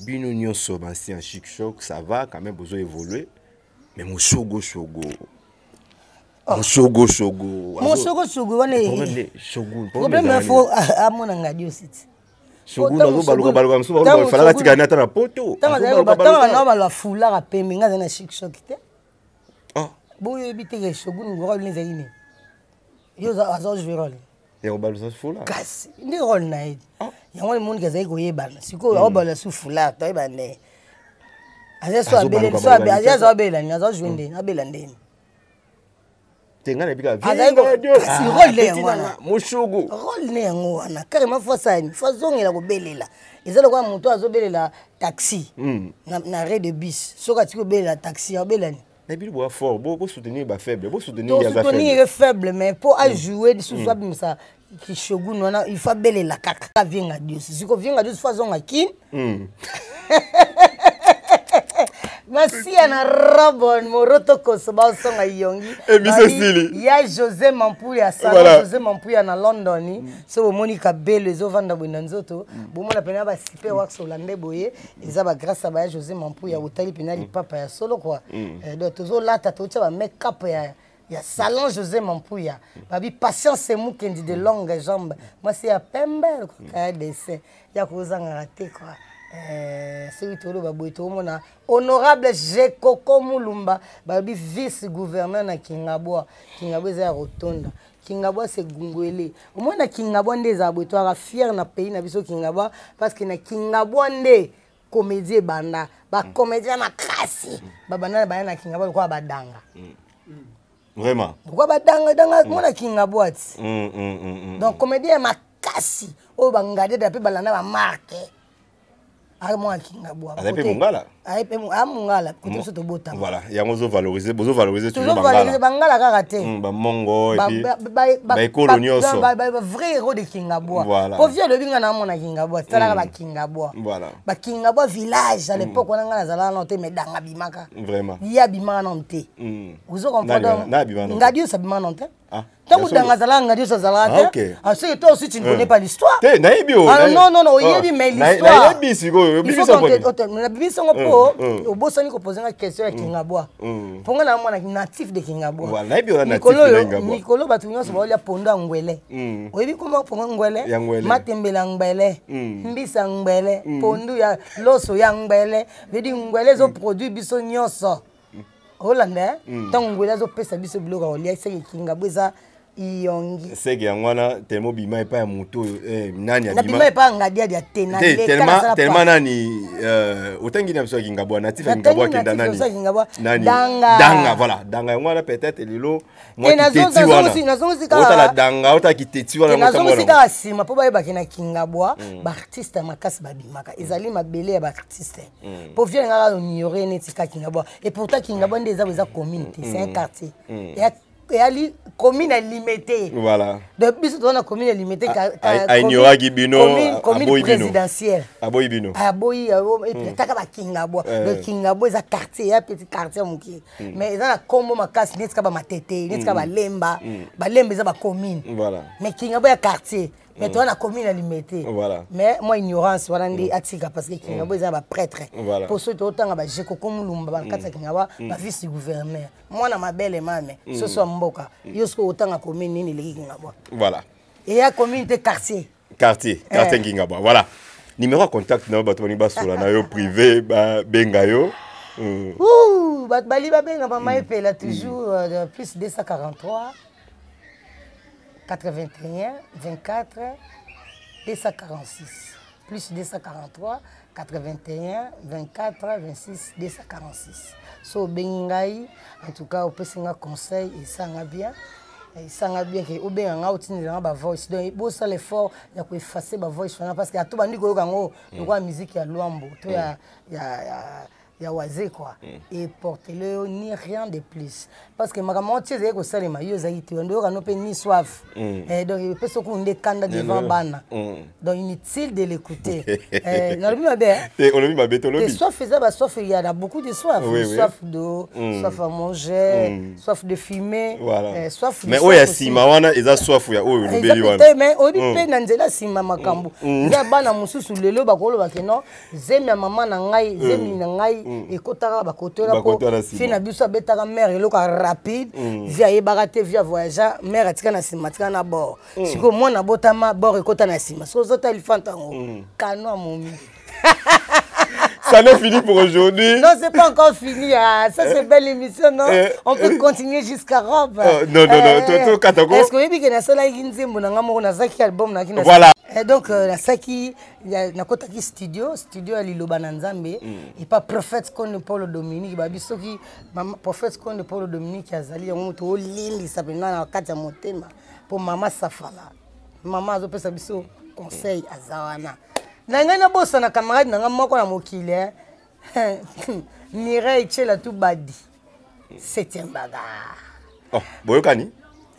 bino nyonso basi en chic choc ça va quand même besoin évoluer mais mon shogo mon shogo wana problème faut amona ngadi aussi shogo na baluka msuba ba fala tika na tana poto tanga na la fula ka pembe ngaza na chic choc te boyo ebite ke shogo ngoro lenza ine yo za azo jverol ya baluka fula kasi ndi rol na ide yango monde ke zai ko yebana siko obala su fula to ebane azeso abele so azeso abela ni azo jwende abela ndeni tenga na bika si role ngwana mushugu role ngwana carrément fosani fazongela ko belela ezalo kwa mutu azobelela taxi na ré de bus soka tiko belela taxi abelani na bilu bo fort bo soutenir ba faible bo soutenir ya faible soutenir faible mais pour à jouer sous soit ça qui shogun wana il faut belela kaka vienga dieu siko vienga dieu fazonga kin Merci na Robon Moroto Kosoba songa yongi. Ya José Mampouya José Mampouya na London so Monica Bell les ovanda bonanzoto bomona pena ba sipe wax hollandais boye ezaba grâce à ba José Mampouya utali pena li papa ya solo quoi donc tozo lata tocha ba make up ya salon José Mampouya babi patience mukendi de longue jambe moi c'est à pembe ka dessin ya kozanga raté quoi celui tolo baboito mona honorable Jekoko Mulumba babi vice gouverneur na Kingabwa za ya rotonda Kingabwa c'est Gungwele au moins na Kingabwa nde za boito ara fier na pays na biso Kingabwa parce que na Kingabwa nde comédie banda ba comédien makasi babana ba na Kingabwa kwa badanga vraiment kwa badanga mona Kingabwa donc comédien makasi o bangade da pe balana ba marque a moi Kingabwa. A pe Mongala. A pe Mongala, côté so to bota. Voilà, il y a mozo valoriser toujours Bangala. Bangala karaté. Ba mongo et puis ba colonioso. Ba vrai héros de Kingabwa. Voilà. Pour vieux le binga na mona Kingabwa, ça là ba Kingabwa. Voilà. Ba Kingabwa village à l'époque on a nazala na te medanga bimaka. Vraiment. Il y a bimaka na te. Vous comprendre. Ngadio ça bimaka na te. Ah. Tant que dans Gazala, Ngadio ça zala te. Ah c'est toi aussi tu ne connais pas l'histoire. Non non, il y a mais l'histoire. Il faut qu'on la bibi songo po au bosani ko poser une question à Kingabwa. Ponga na mwana natif de Kingabwa. Voilà, il y a natif de Kingabwa. Nikolo batu nyonso ba ya ponda ngwele. Oyebi comment ponga ngwele? Matembela ngwele. Mbisa ngwele, pondu ya loso ya ngwele. Vedi ngwele zo produit biso nyonso. Holanda, tant ngwele zo pesa biso bloga olia seki Kingabwa za iyongi seki yangwana tellement bima epa ya moto nani ya bima epa ngadia dia tena tellement nani otangi na biso Kingabwa natif Kingabwa kenda nani danga voilà danga yangwana peut-être lelo moi kiteti wana otala danga otakiteti wana nazongosi kaka sima po bayeba kena Kingabwa ba artiste makasi babimaka ezali mabele ya ba artiste po vieux ngala ignorer neti ka Kingabwa et pourtant Kingabwa ndeza communauté c'est un quartier et ali commune limitée. Voilà. Depuis ce temps, la commune limitée. Commune présidentielle. Aboyi Bino. Aboyi, et puis t'as qu'à Kingabwa. Le Kingabwa, c'est un quartier, un petit quartier mouki. Mais dans la combo ma casse, n'est-ce qu'à ma tête, n'est-ce qu'à ma lemba, c'est ma commune. Voilà. Mais Kingabwa, c'est un quartier. Mais toi, la commune est limitée. Voilà. Mais moi, ignorance, voilà, on dit Atika, parce que Kingabwa, c'est un prêtre. Voilà. Pour ceux qui ont autant, j'ai comme Lumba, Kingabwa, ma vice-gouverneur. Moi, na ma belle maman, ce soit Mboka. Yosko autant la commune, ni les Kingabwa. Voilà. Et il y a commune de quartier. Quartier Kingabwa. Voilà. Numéro de contact, na batoni basura na yo privé, bengayo. Ouh, bali benga mama epela toujours plus 243. 81 24 246 plus 243 81 24 26 246 so bengai en tout cas au pesinga conseil et ça nga bien que obenga nga otinela ba voice donc bo ça l'effort ya ko effacer ba voice parce que ato bandi ko kango kwa musique ya Luambo to ya wazé quoi et portez-le ni rien de plus parce que ma maman tu sais que ça les maillots zaïti on doit pas ni soif et donc il peut se couler kanda devant bana donc inutile de l'écouter non mais bien on le met béton le soif faisait ba soif il y a beaucoup de soif soif d'eau soif à manger soif de fumer soif mais oya sima wana eza soif ya oyo le beli wana mais obi pe na nzela sima makambo ya bana mususu lelo bakolo bakeno zemi ya mama na ngai zemi na ngai et kotaka ba kotola ko fina biso betaka mère eloko rapide via ebagate via voyager mère atika na simatika na bord siko mwana botama bord ekota na sima so zota elifantango kano momi. Ça n'est fini pour aujourd'hui. Non, c'est pas encore fini. Ça, c'est belle émission, non? On peut continuer jusqu'à robe. Non. Est-ce que vous avez dit que voilà. Et donc, la Saki, il y a un studio à Liloba Nzambe. Et pas prophète comme Paul Dominique. Prophète comme Paul Dominique qui a zali. On a tout l'île, il s'appelle dans le Motema. Pour Maman Safala. Maman a fait sa conseil à Zawana. Nangana bossa na camarade nanga moko na mokile Mireille Tchela tout badi 7e bagarre. Oh, boyokani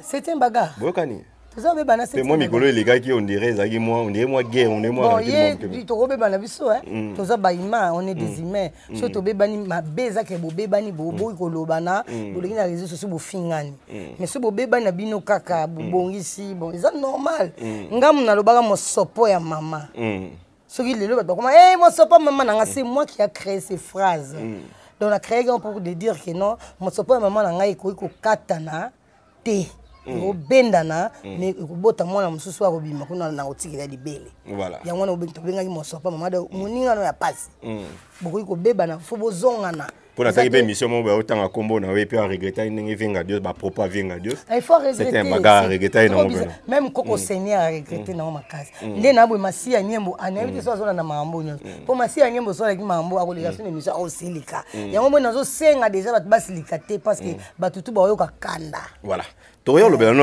7e bagarre. Boyokani. Vous avez bana 7e. Moi mikolo les gars qui on dirait moi guerre, on est moi. Bon, to robe bana biso toza ba ima, on est des humains. So to bebani ma beza ke bo bebani bobo ikolobana, bolingi na réseaux sociaux bo fingani. Mais so bo bebani na bino kaka bongisi, bon, c'est normal. Ngam na lobaka mo sopo ya mama. Ce qui est là, moi, c'est pas maman, c'est moi qui a créé ces phrases. Donc, on a créé pour dire que non, moi, c'est pas maman, il faut katana, té, bendana, mais il faut botter moi, je suis au bima, on a un outil qui est libellé. Voilà. Il y a un outil qui est libellé, mon sopa, maman, mon n'y a pas. Beaucoup de bébana, faut bozongana. Pour attaquer une émission, on va autant à combo, on va pas regretter une venga Dios, bah propos venga Dios. Il faut regretter. C'est un bagarre regretter non. Même Coco Seigneur a regretté dans ma case. Les nabou masi anyembo, anyembo soit sur la mambo. Pour masi anyembo soit avec mambo, à l'obligation de émission au silica. Il y a un moment dans ce senga déjà va basilicaté parce que batutu ba yoka kanda. Voilà. Toyo le bien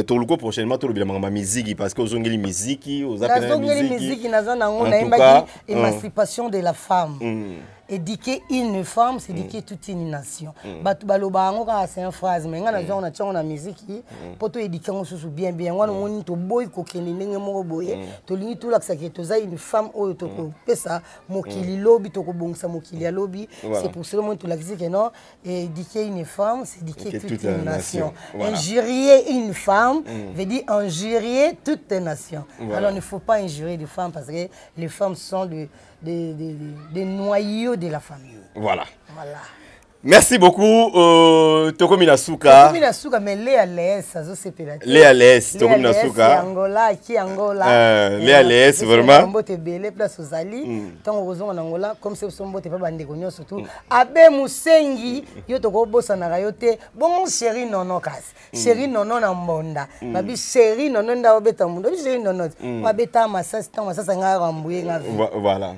toluko prochainement to le bien ma musique parce que aux ongeli musique aux appels musique nazana on a imagi émancipation de la femme. Éduquer une femme, c'est éduquer toute une nation. Batu baloba ngo ka c'est une phrase mais ngana zo na tchon na musique pour to éduquer on sous bien bien ngwana ngoni to boy ko kende ndenge moko boye to lingi tout laksa ke to za une femme oyo to ko pesa mokili lobi to ko bongisa mokili ya lobi c'est pour cela moi to laksa que non éduquer une femme c'est éduquer toute une nation. Injurier une femme veut dire injurier toute une nation. Alors il ne faut pas injurier les femmes parce que les femmes sont des noyaux de la famille. Voilà. Merci beaucoup, Toko Minasuka. Toko Minasuka, mais Léa Lès, ça se fait. Léa Lès, Toko Minasuka. Angola, qui Angola. Léa Lès, vraiment. On te belé place aux Ali. Tant on en Angola, comme c'est son botte pas bandé connu surtout. Abe Musengi, yo toko bossa na rayote. Bon chéri nono kas. Chéri nono na mbonda. Babi chéri nono nda obeta mundo. Chéri nono. Wabeta massa, tant massa sanga ramboué nga. Voilà.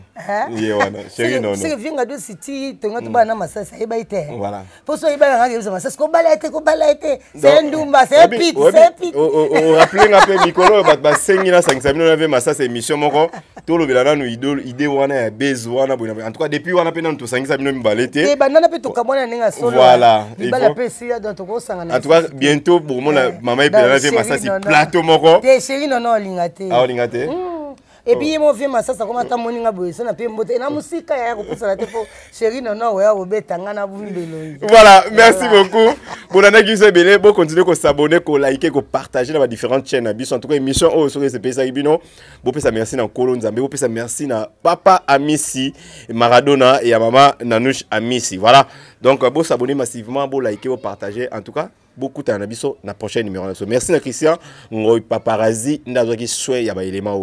Chéri nono. C'est vient à deux city, tonga to bana massa ça eba voilà. Pour ça, il va y avoir ça. C'est un Ndumba, c'est un pit, c'est un pit. Rappelez un peu, Mikolo, bah, 5 000 500 000 avait massa c'est émission moko. Tout le village nous idée wana besoin en tout cas depuis wana peine tout 500 000 balete. Et banana peut to kamona ninga solo. Voilà. Il va la pesi dans to sangana. En tout cas bientôt pour mon maman et pela avait massa c'est plateau moko. Te chéri non lingate. Ah lingate. Et puis, moi, je suis ça comme un moninga boisson, puis la musique, chérie, non, voilà, merci beaucoup. Pour l'année qui s'est belle, bon, continuez à s'abonner, à liker, à partager dans les différentes chaînes. En tout cas, émission, oh, sur ce pays, Ibino. Bon, ça merci à Kolo Nzambe, bon, ça merci à Papa Amissi, Maradona et à Maman Nanouche Amissi. Voilà. Donc, bon, s'abonner massivement, bon, liker, bon, partager. En tout cas, beaucoup de temps, na prochaine numéro. Merci à Christian, Ngoy Paparazzi, Ndazoki Soué, Yaba Elema.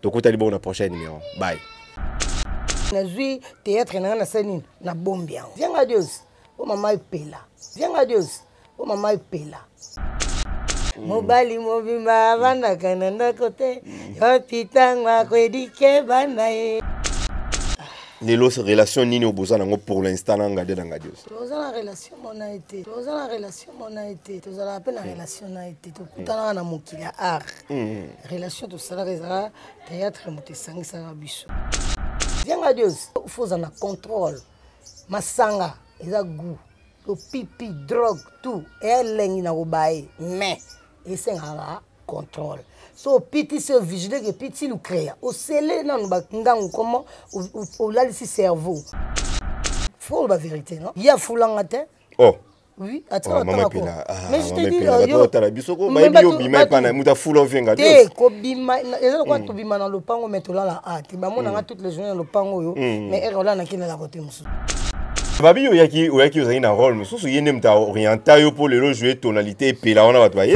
Donc, on va la prochaine numéro. Bye. Na joué théâtre na scène na bombia. Viens à Dieu. Oh maman pela. Viens à Dieu. Oh maman pela. Mobali mobimba bana kananda côté. Yo pitanga ko edike bana e. Les relations nini oboza nango pour l'instant na ngade na Dieu. Toza na relation mona été. Toza na relation mona été. Toza la peine relation na été. Tokutana na mokili ya art. Relation to sala rezara théâtre motesangi sala biso. Viens à Dieu. Faut en contrôle. Masanga, eza goût. Le pipi, drogue, tout. Et elle na obaye. Mais et c'est un contrôle. So piti se vigiler que piti le créa. Au scellé nan ba ndangu comment au là ici cerveau. Faut la vérité non. Il y a foulanga te. Oh. Oui, attends. Mais je te dis yo tala bisoko ba yo bima pana muta fulo venga. Te ko bima eza ko to bima na lopango metola la art. Ba mona toutes les journées na lopango yo mais er là na kina la côté musu. Babi oyaki ozali na rôle mususu yende mta orienta yo pour le jouer tonalité et là on va toi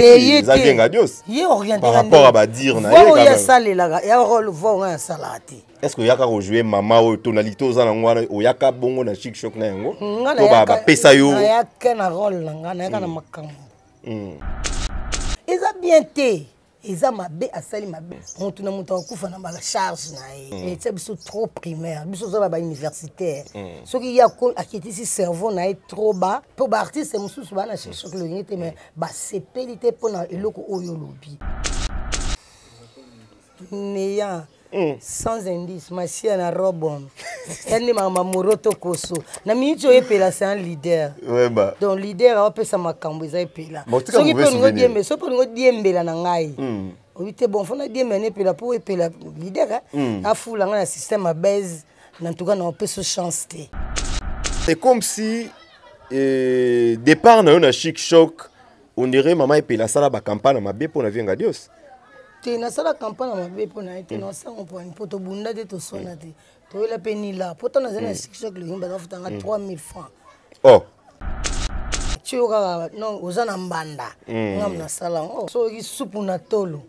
ça vient à Dieu y orienté par rapport à ba dire na il y a ça là il y a rôle voir un salati est-ce que yaka jouer mama o tonalité ozala ngwana oyaka bongo na chic choc na yango to ba pesa yo yaka na rôle ngana yaka na makambo eza bien te eza mabe asali mabe mutu na mutu akufa na bala charge na ye et biso trop primaire biso zo ba universitaire soki ya ko akitisi cerveau na ye trop bas pour ba artiste mususu bana cherche que le ngite mais ba sepelité pona eloko oyo lobi neya sans indice machia na robon yani mama moroto koso na mincho epela c'est un leader ouais donc leader a pesa makambo eza epela soki pe ngo diembe so pe ngo diembela na ngai obite bon fona diembela epela pour epela leader a fula nga na système à base en tout cas na pesa chance te c'est comme si départ na un chic choc on dirait maman epela sala ba campagne mabe pour na venga Dios. Tu na sala campagne mabe pour na été na sango pour une poto bunda de to sona te to la penila poto na zena chic le ngba dafutanga 3000 francs oh tu non ozana mbanda ngam na sala so ki soupu na tolo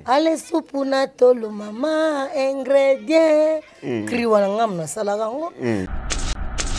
ale soupu na tolo mama ingrédient kriwa ngam na sala kango